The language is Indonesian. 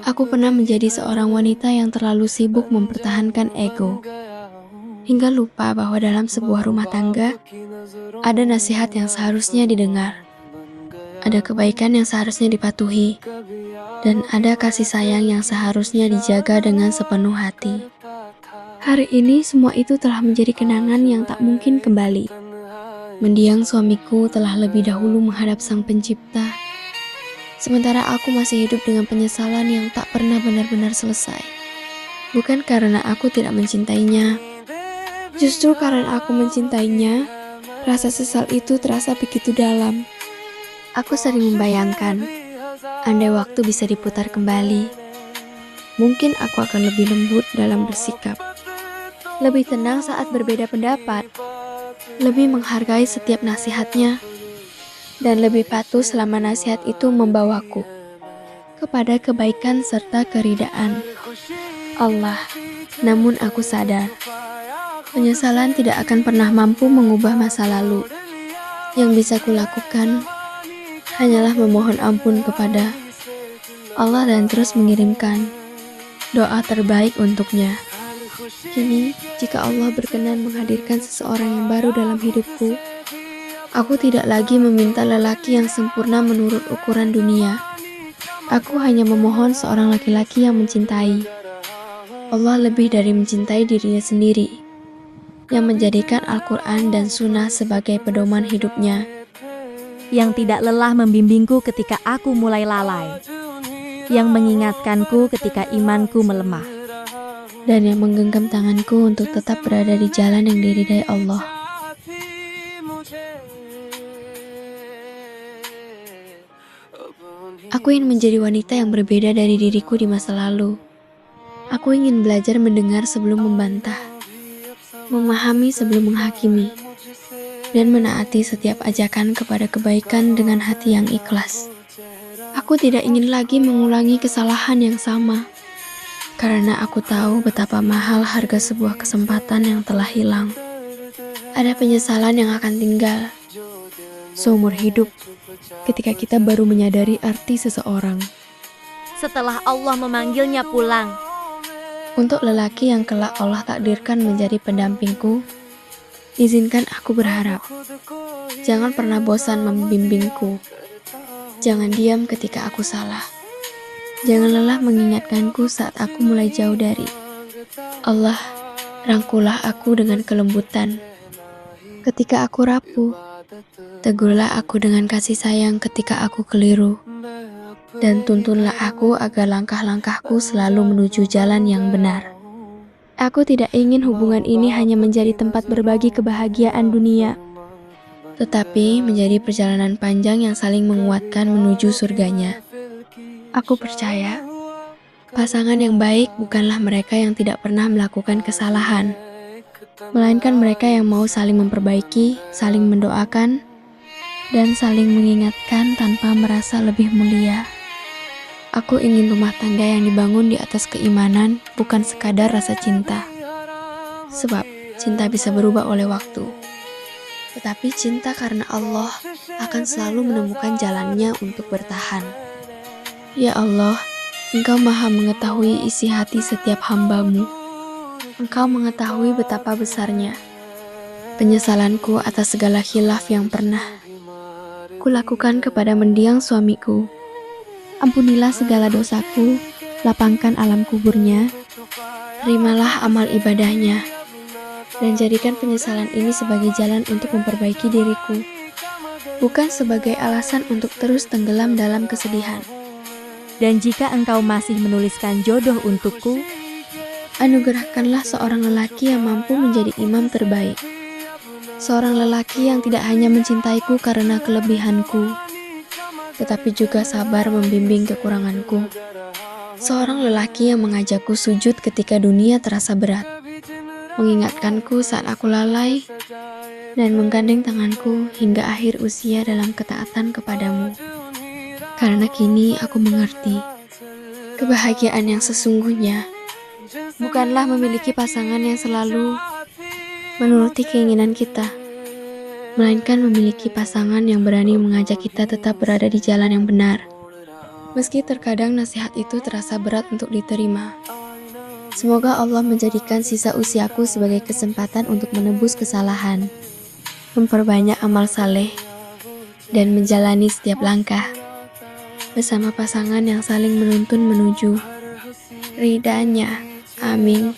Aku pernah menjadi seorang wanita yang terlalu sibuk mempertahankan ego, hingga lupa bahwa dalam sebuah rumah tangga, ada nasihat yang seharusnya didengar, ada kebaikan yang seharusnya dipatuhi, dan ada kasih sayang yang seharusnya dijaga dengan sepenuh hati. Hari ini semua itu telah menjadi kenangan yang tak mungkin kembali. Mendiang suamiku telah lebih dahulu menghadap Sang Pencipta, sementara aku masih hidup dengan penyesalan yang tak pernah benar-benar selesai. Bukan karena aku tidak mencintainya, justru karena aku mencintainya, rasa sesal itu terasa begitu dalam. Aku sering membayangkan, andai waktu bisa diputar kembali, mungkin aku akan lebih lembut dalam bersikap, lebih tenang saat berbeda pendapat, lebih menghargai setiap nasihatnya, dan lebih patuh selama nasihat itu membawaku kepada kebaikan serta keridaan Allah. Namun aku sadar, penyesalan tidak akan pernah mampu mengubah masa lalu. Yang bisa kulakukan hanyalah memohon ampun kepada Allah dan terus mengirimkan doa terbaik untuknya. Kini, jika Allah berkenan menghadirkan seseorang yang baru dalam hidupku, aku tidak lagi meminta lelaki yang sempurna menurut ukuran dunia. Aku hanya memohon seorang laki-laki yang mencintai Allah lebih dari mencintai dirinya sendiri, yang menjadikan Al-Quran dan Sunnah sebagai pedoman hidupnya, yang tidak lelah membimbingku ketika aku mulai lalai, yang mengingatkanku ketika imanku melemah, dan yang menggenggam tanganku untuk tetap berada di jalan yang diridai Allah. Aku ingin menjadi wanita yang berbeda dari diriku di masa lalu. Aku ingin belajar mendengar sebelum membantah, memahami sebelum menghakimi, dan menaati setiap ajakan kepada kebaikan dengan hati yang ikhlas. Aku tidak ingin lagi mengulangi kesalahan yang sama, karena aku tahu betapa mahal harga sebuah kesempatan yang telah hilang. Ada penyesalan yang akan tinggal seumur hidup ketika kita baru menyadari arti seseorang. setelah Allah memanggilnya pulang. Untuk lelaki yang kelak Allah takdirkan menjadi pendampingku, izinkan aku berharap. Jangan pernah bosan membimbingku. Jangan diam ketika aku salah. Jangan lelah mengingatkanku saat aku mulai jauh dari Allah. Rangkulah aku dengan kelembutan ketika aku rapuh. Tegurlah aku dengan kasih sayang ketika aku keliru. Dan tuntunlah aku agar langkah-langkahku selalu menuju jalan yang benar. Aku tidak ingin hubungan ini hanya menjadi tempat berbagi kebahagiaan dunia, tetapi menjadi perjalanan panjang yang saling menguatkan menuju surganya. Aku percaya, pasangan yang baik bukanlah mereka yang tidak pernah melakukan kesalahan, melainkan mereka yang mau saling memperbaiki, saling mendoakan, dan saling mengingatkan tanpa merasa lebih mulia. Aku ingin rumah tangga yang dibangun di atas keimanan, bukan sekadar rasa cinta. Sebab cinta bisa berubah oleh waktu, tetapi cinta karena Allah akan selalu menemukan jalannya untuk bertahan. Ya Allah, Engkau Maha mengetahui isi hati setiap hamba-Mu. Engkau mengetahui betapa besarnya penyesalanku atas segala khilaf yang pernah kulakukan kepada mendiang suamiku. Ampunilah segala dosaku, lapangkan alam kuburnya, terimalah amal ibadahnya, dan jadikan penyesalan ini sebagai jalan untuk memperbaiki diriku, bukan sebagai alasan untuk terus tenggelam dalam kesedihan. Dan jika engkau masih menuliskan jodoh untukku, anugerahkanlah seorang lelaki yang mampu menjadi imam terbaik. Seorang lelaki yang tidak hanya mencintaiku karena kelebihanku, tetapi juga sabar membimbing kekuranganku. Seorang lelaki yang mengajakku sujud ketika dunia terasa berat, mengingatkanku saat aku lalai, dan menggandeng tanganku hingga akhir usia dalam ketaatan kepadamu. Karena kini aku mengerti, kebahagiaan yang sesungguhnya bukanlah memiliki pasangan yang selalu menuruti keinginan kita, melainkan memiliki pasangan yang berani mengajak kita tetap berada di jalan yang benar. Meski terkadang nasihat itu terasa berat untuk diterima. Semoga Allah menjadikan sisa usiaku sebagai kesempatan untuk menebus kesalahan, memperbanyak amal saleh, dan menjalani setiap langkah bersama pasangan yang saling menuntun menuju ridhanya. Amin.